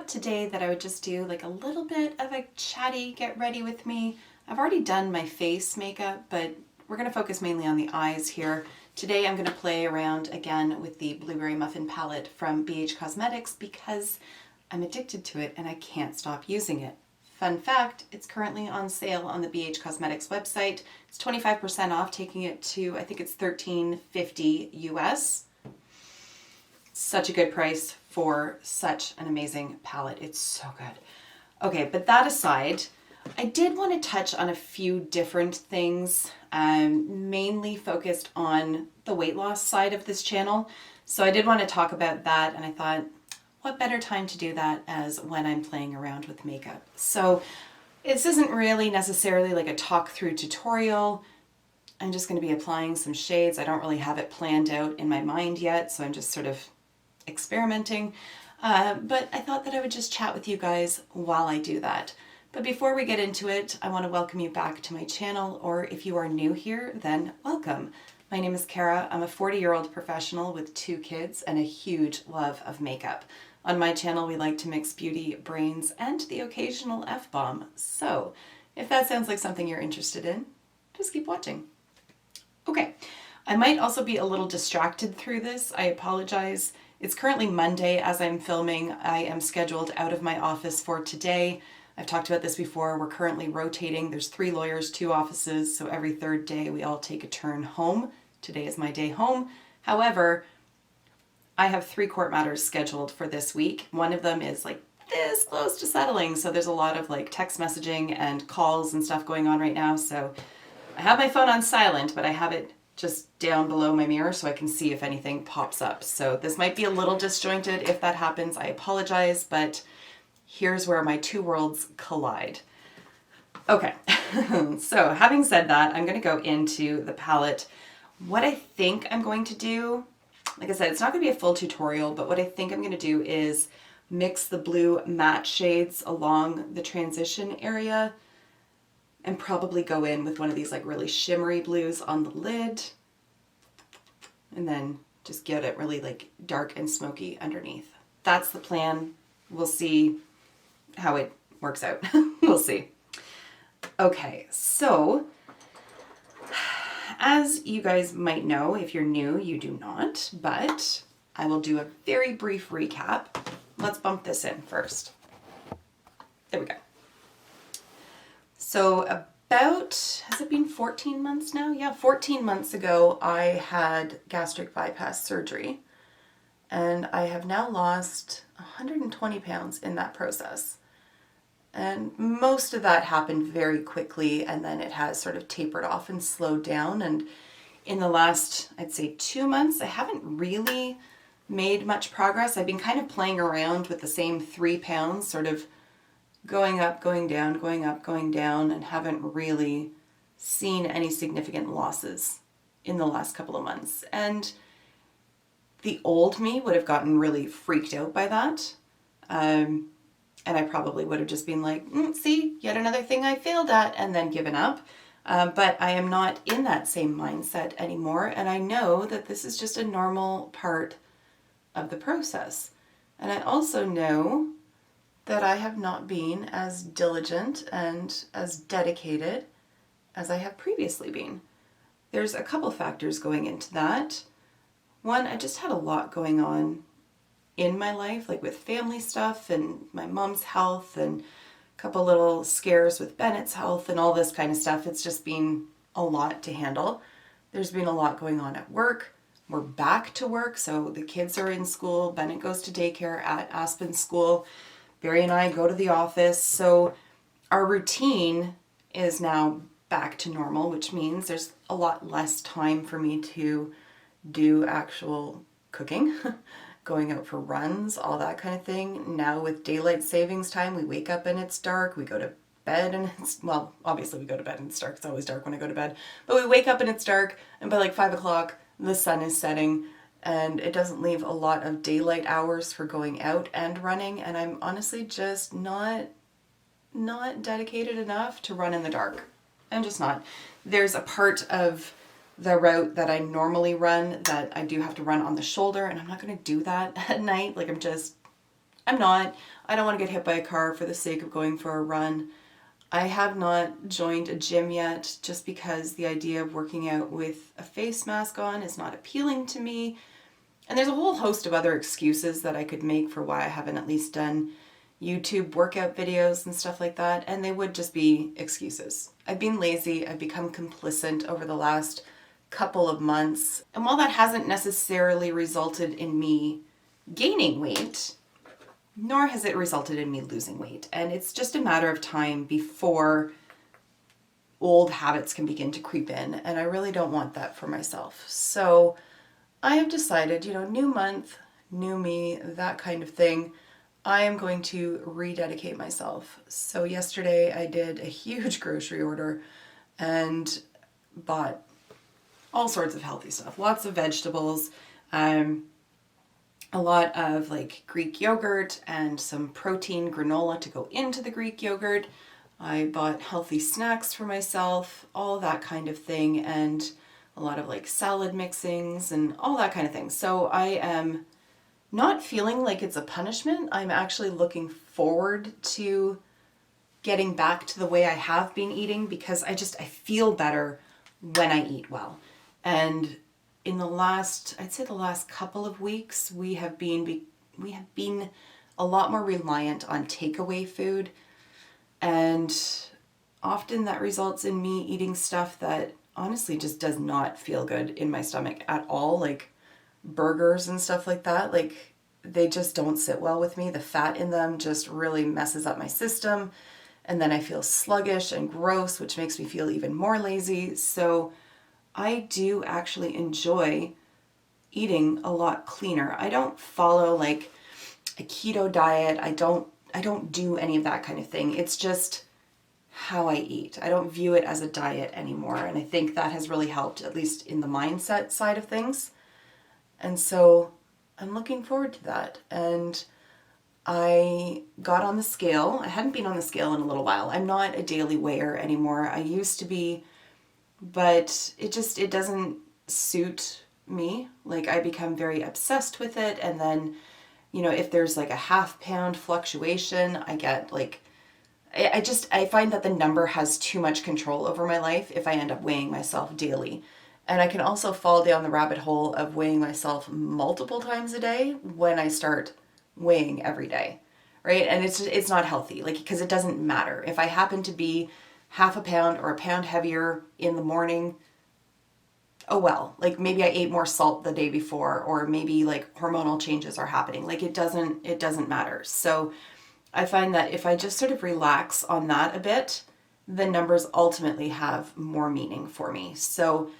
thought today that I would just do like a little bit of a chatty get ready with me. I've already done my face makeup, but we're going to focus mainly on the eyes here. Today I'm going to play around again with the Blueberry Muffin palette from BH Cosmetics because I'm addicted to it and I can't stop using it. Fun fact, it's currently on sale on the BH Cosmetics website. It's 25% off, taking it to, I think it's $13.50 US. Such a good price for such an amazing palette. It's so good. Okay, but that aside, I did want to touch on a few different things, mainly focused on the weight loss side of this channel. So I did want to talk about that, and I thought, what better time to do that as when I'm playing around with makeup. So this isn't really necessarily like a talk through tutorial. I'm just going to be applying some shades. I don't really have it planned out in my mind yet, so I'm just sort of experimenting. But I thought that I would just chat with you guys while I do that. But before we get into it, I want to welcome you back to my channel, or if you are new here, then welcome. My name is Kara. I'm a 40-year-old professional with 2 kids and a huge love of makeup. On my channel, we like to mix beauty, brains, and the occasional F-bomb. So if that sounds like something you're interested in, just keep watching. Okay, I might also be a little distracted through this. I apologize. It's currently Monday as I'm filming. I am scheduled out of my office for today. I've talked about this before. We're currently rotating. There's 3 lawyers, 2 offices, so every 3rd day we all take a turn home. Today is my day home. However, I have 3 court matters scheduled for this week. One of them is like this close to settling, so there's a lot of like text messaging and calls and stuff going on right now. So I have my phone on silent, but I have it just down below my mirror so I can see if anything pops up. So this might be a little disjointed. If that happens, I apologize, but here's where my 2 worlds collide. Okay, so having said that, I'm going to go into the palette. What I think I'm going to do, like I said, it's not going to be a full tutorial, but what I think I'm going to do is mix the blue matte shades along the transition area and probably go in with one of these like really shimmery blues on the lid and then just get it really like dark and smoky underneath. That's the plan. We'll see how it works out. We'll see. Okay, so as you guys might know, if you're new, you do not, but I will do a very brief recap. Let's bump this in first. There we go. So about, has it been 14 months now? Yeah, 14 months ago, I had gastric bypass surgery, and I have now lost 120 pounds in that process. And most of that happened very quickly, and then it has sort of tapered off and slowed down. And in the last, I'd say 2 months, I haven't really made much progress. I've been kind of playing around with the same 3 pounds, sort of going up, going down, going up, going down, and haven't really seen any significant losses in the last couple of months. And the old me would have gotten really freaked out by that. And I probably would have just been like, see, yet another thing I failed at, and then given up. But I am not in that same mindset anymore. And I know that this is just a normal part of the process. And I also know that I have not been as diligent and as dedicated as I have previously been. There's a couple factors going into that. One, I just had a lot going on in my life, like with family stuff and my mom's health and a couple little scares with Bennett's health and all this kind of stuff. It's just been a lot to handle. There's been a lot going on at work. We're back to work, so the kids are in school. Bennett goes to daycare at Aspen School. Barry and I go to the office. So our routine is now back to normal, which means there's a lot less time for me to do actual cooking, going out for runs, all that kind of thing. Now with daylight savings time, we wake up and it's dark. We go to bed and it's, well, obviously we go to bed and it's dark. It's always dark when I go to bed. But we wake up and it's dark, and by like 5 o'clock, the sun is setting, and it doesn't leave a lot of daylight hours for going out and running. And I'm honestly just not dedicated enough to run in the dark. I'm just not. There's a part of the route that I normally run that I do have to run on the shoulder, and I'm not going to do that at night. Like, I'm just I'm not. I don't want to get hit by a car for the sake of going for a run. I have not joined a gym yet just because the idea of working out with a face mask on is not appealing to me. And there's a whole host of other excuses that I could make for why I haven't at least done YouTube workout videos and stuff like that, and they would just be excuses. I've been lazy, I've become complacent over the last couple of months, and while that hasn't necessarily resulted in me gaining weight, nor has it resulted in me losing weight, and it's just a matter of time before old habits can begin to creep in, and I really don't want that for myself. So I have decided, new month, new me, that kind of thing. I am going to rededicate myself. So yesterday I did a huge grocery order and bought all sorts of healthy stuff. Lots of vegetables, a lot of like Greek yogurt and some protein granola to go into the Greek yogurt. I bought healthy snacks for myself, all that kind of thing, and a lot of like salad mixings and all that kind of thing. So I am not feeling like it's a punishment. I'm actually looking forward to getting back to the way I have been eating because I feel better when I eat well. And in I'd say the last couple of weeks, we have been a lot more reliant on takeaway food. And often that results in me eating stuff that honestly just does not feel good in my stomach at all. Like burgers and stuff like that, like they just don't sit well with me. The fat in them just really messes up my system, and then I feel sluggish and gross, which makes me feel even more lazy. So I do actually enjoy eating a lot cleaner. I don't follow like a keto diet. I don't do any of that kind of thing. It's just how I eat. I don't view it as a diet anymore, and I think that has really helped, at least in the mindset side of things. And so I'm looking forward to that. And I got on the scale. I hadn't been on the scale in a little while. I'm not a daily weigher anymore. I used to be, but it doesn't suit me. Like I become very obsessed with it. And then, if there's like a half-pound fluctuation, I get like, I find that the number has too much control over my life if I end up weighing myself daily. And I can also fall down the rabbit hole of weighing myself multiple times a day when I start weighing every day, right? And it's not healthy, like, because it doesn't matter. If I happen to be half a pound or a pound heavier in the morning, oh well, like maybe I ate more salt the day before, or maybe like hormonal changes are happening. Like it doesn't matter. So I find that if I just sort of relax on that a bit, the numbers ultimately have more meaning for me. So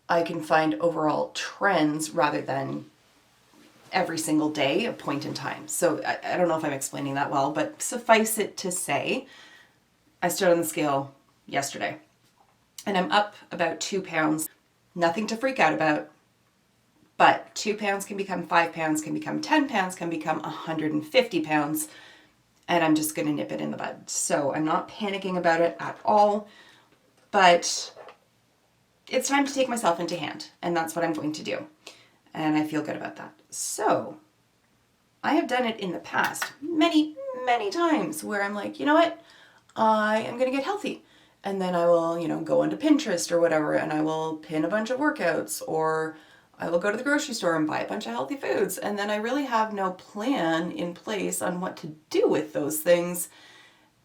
I can find overall trends rather than every single day, a point in time. So I don't know if I'm explaining that well, but suffice it to say, I stood on the scale yesterday and I'm up about 2 pounds. Nothing to freak out about, but 2 pounds can become 5 pounds, can become 10 pounds, can become 150 pounds, and I'm just going to nip it in the bud. So I'm not panicking about it at all, but it's time to take myself into hand, and that's what I'm going to do. And I feel good about that. So I have done it in the past many, many times where I'm like, you know what? I am going to get healthy. And then I will, go onto Pinterest or whatever, and I will pin a bunch of workouts, or I will go to the grocery store and buy a bunch of healthy foods. And then I really have no plan in place on what to do with those things.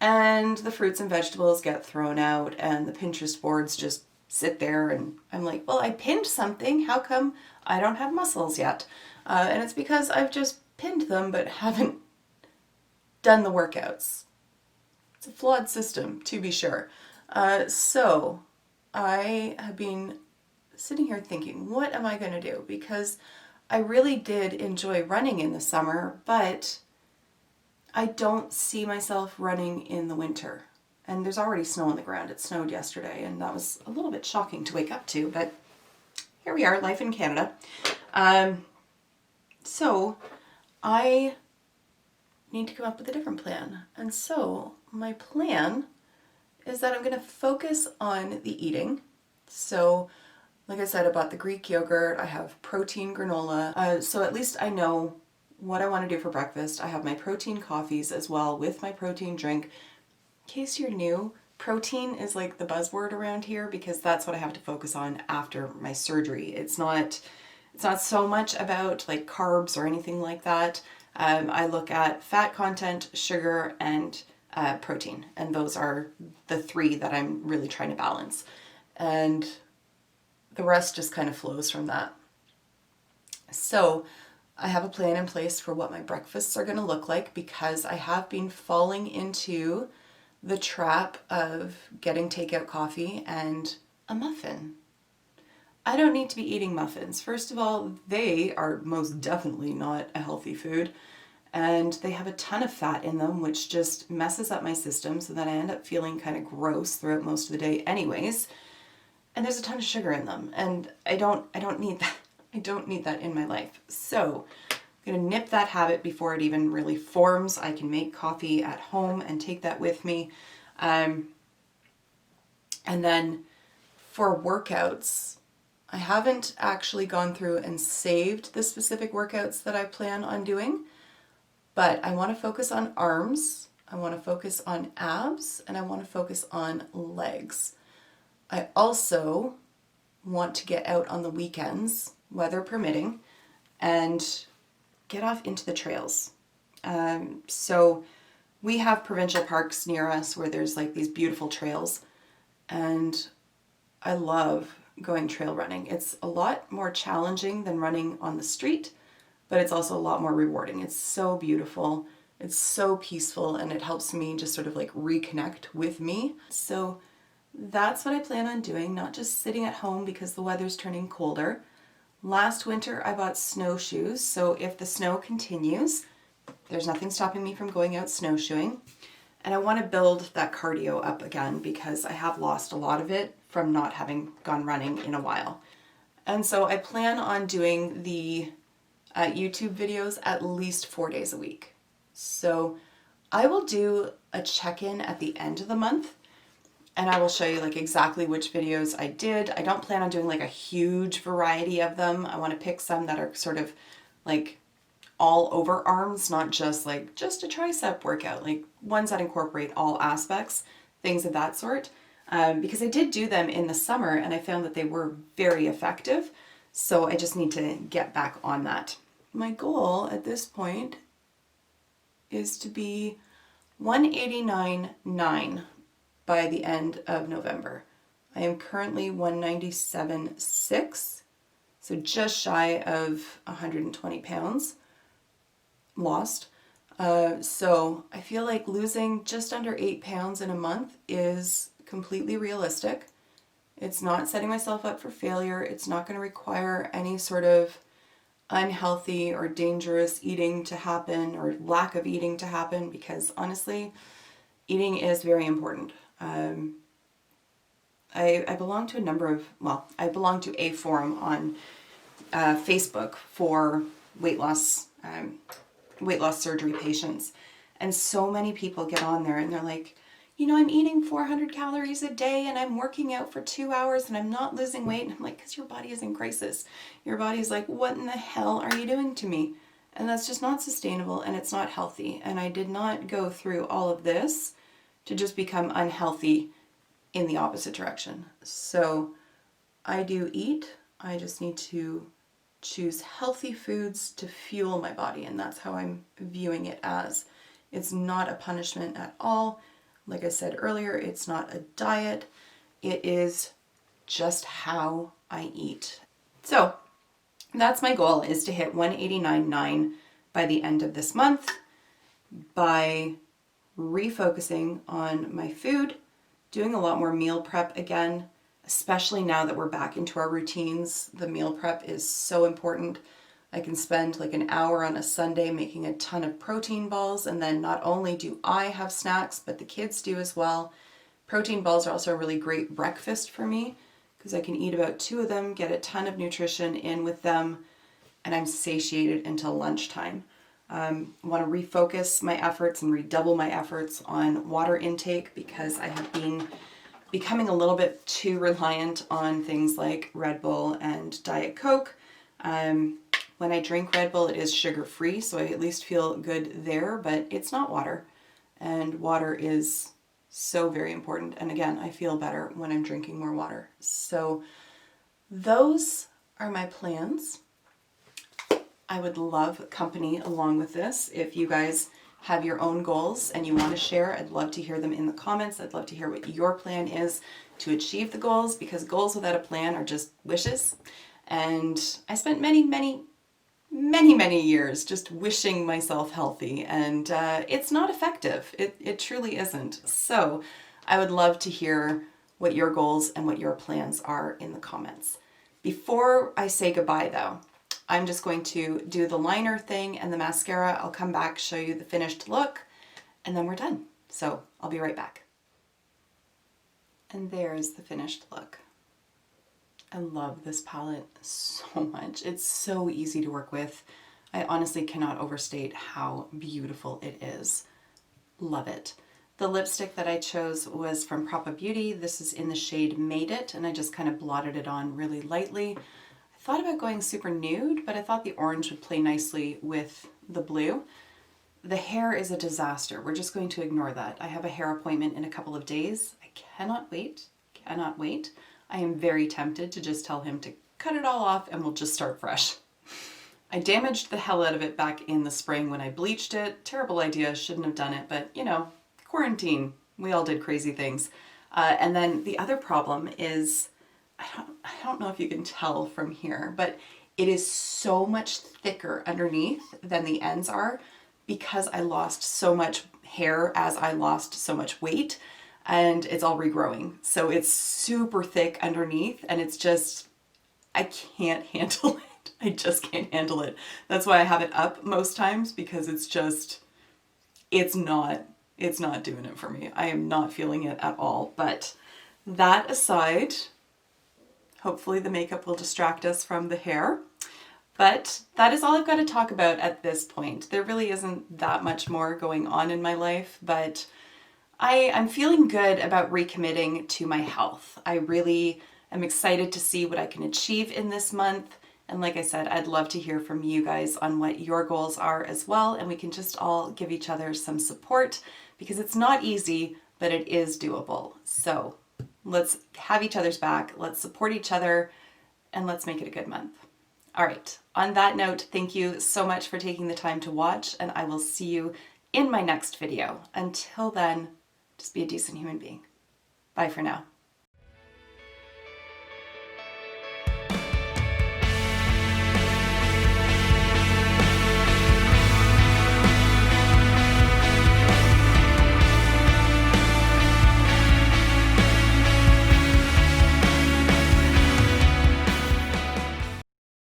And the fruits and vegetables get thrown out, and the Pinterest boards just sit there, and I'm like, well, I pinned something. How come I don't have muscles yet? And it's because I've just pinned them but haven't done the workouts. It's a flawed system, to be sure. So I have been sitting here thinking, what am I going to do? Because I really did enjoy running in the summer, but I don't see myself running in the winter. And there's already snow on the ground. It snowed yesterday, and that was a little bit shocking to wake up to, but here we are, life in Canada. So I need to come up with a different plan. And so my plan is that I'm going to focus on the eating. So like I said, I bought the Greek yogurt. I have protein granola. So at least I know what I want to do for breakfast. I have my protein coffees as well with my protein drink. In case you're new, protein is like the buzzword around here because that's what I have to focus on after my surgery. It's not so much about like carbs or anything like that. I look at fat content, sugar, and protein, and those are the three that I'm really trying to balance. And the rest just kind of flows from that. So I have a plan in place for what my breakfasts are going to look like because I have been falling into the trap of getting takeout coffee and a muffin. I don't need to be eating muffins. First of all, they are most definitely not a healthy food, and they have a ton of fat in them, which just messes up my system so that I end up feeling kind of gross throughout most of the day anyways. And there's a ton of sugar in them, and I don't need that. I don't need that in my life. So I'm gonna nip that habit before it even really forms. I can make coffee at home and take that with me. And then for workouts, I haven't actually gone through and saved the specific workouts that I plan on doing, but I want to focus on arms, I want to focus on abs, and I want to focus on legs. I also want to get out on the weekends, weather permitting, and get off into the trails. So we have provincial parks near us where there's like these beautiful trails, and I love going trail running. It's a lot more challenging than running on the street, but it's also a lot more rewarding. It's so beautiful, it's so peaceful, and it helps me just sort of like reconnect with me. So that's what I plan on doing, not just sitting at home because the weather's turning colder. Last winter I bought snowshoes, so if the snow continues, there's nothing stopping me from going out snowshoeing. And I want to build that cardio up again because I have lost a lot of it from not having gone running in a while. And so I plan on doing the YouTube videos at least 4 days a week. So I will do a check-in at the end of the month, and I will show you like exactly which videos I did. I don't plan on doing like a huge variety of them. I want to pick some that are sort of like all over arms, not just like just a tricep workout, like ones that incorporate all aspects, things of that sort. Because I did do them in the summer and I found that they were very effective. So I just need to get back on that. My goal at this point is to be 189.9 by the end of November. I am currently 197.6, so just shy of 120 pounds lost. So I feel like losing just under 8 pounds in a month is completely realistic. It's not setting myself up for failure. It's not going to require any sort of unhealthy or dangerous eating to happen or lack of eating to happen, because honestly, eating is very important. I belong to I belong to a forum on Facebook for weight loss surgery patients. And so many people get on there and they're like, you know, I'm eating 400 calories a day and I'm working out for 2 hours and I'm not losing weight. And I'm like, because your body is in crisis. Your body's like, what in the hell are you doing to me? And that's just not sustainable and it's not healthy. And I did not go through all of this to just become unhealthy in the opposite direction. So I do eat. I just need to choose healthy foods to fuel my body, and that's how I'm viewing it as. It's not a punishment at all. Like I said earlier, it's not a diet. It is just how I eat. So that's my goal, is to hit 189.9 by the end of this month by refocusing on my food, doing a lot more meal prep again, especially now that we're back into our routines. The meal prep is so important. I can spend like an hour on a Sunday making a ton of protein balls, and then not only do I have snacks, but the kids do as well. Protein balls are also a really great breakfast for me because I can eat about 2 of them, get a ton of nutrition in with them, and I'm satiated until lunchtime. I want to refocus my efforts and redouble my efforts on water intake because I have been becoming a little bit too reliant on things like Red Bull and Diet Coke. When When I drink Red Bull, it is sugar-free, so I at least feel good there, but it's not water. And water is so very important. And again, I feel better when I'm drinking more water. So those are my plans. I would love company along with this. If you guys have your own goals and you want to share, I'd love to hear them in the comments. I'd love to hear what your plan is to achieve the goals, because goals without a plan are just wishes. And I spent many years just wishing myself healthy, and it's not effective. It truly isn't. So I would love to hear what your goals and what your plans are in the comments. Before I say goodbye though, I'm just going to do the liner thing and the mascara. I'll come back, show you the finished look, and then we're done. So I'll be right back. And there's the finished look. I love this palette so much. It's so easy to work with. I honestly cannot overstate how beautiful it is. Love it. The lipstick that I chose was from Propa Beauty. This is in the shade Made It, and I just kind of blotted it on really lightly. I thought about going super nude, but I thought the orange would play nicely with the blue. The hair is a disaster. We're just going to ignore that. I have a hair appointment in a couple of days. I cannot wait. Cannot wait. I am very tempted to just tell him to cut it all off and we'll just start fresh. I damaged the hell out of it back in the spring when I bleached it. Terrible idea, shouldn't have done it, but you know, quarantine, we all did crazy things. And then the other problem is, I don't know if you can tell from here, but it is so much thicker underneath than the ends are because I lost so much hair as I lost so much weight. And it's all regrowing. So it's super thick underneath and it's just, I can't handle it. I just can't handle it. That's why I have it up most times, because it's just, it's not doing it for me. I am not feeling it at all. But that aside, hopefully the makeup will distract us from the hair. But that is all I've got to talk about at this point. There really isn't that much more going on in my life, but I'm feeling good about recommitting to my health. I really am excited to see what I can achieve in this month. And like I said, I'd love to hear from you guys on what your goals are as well. And we can just all give each other some support, because it's not easy, but it is doable. So let's have each other's back. Let's support each other and let's make it a good month. All right. On that note, thank you so much for taking the time to watch, and I will see you in my next video. Until then, just be a decent human being. Bye for now.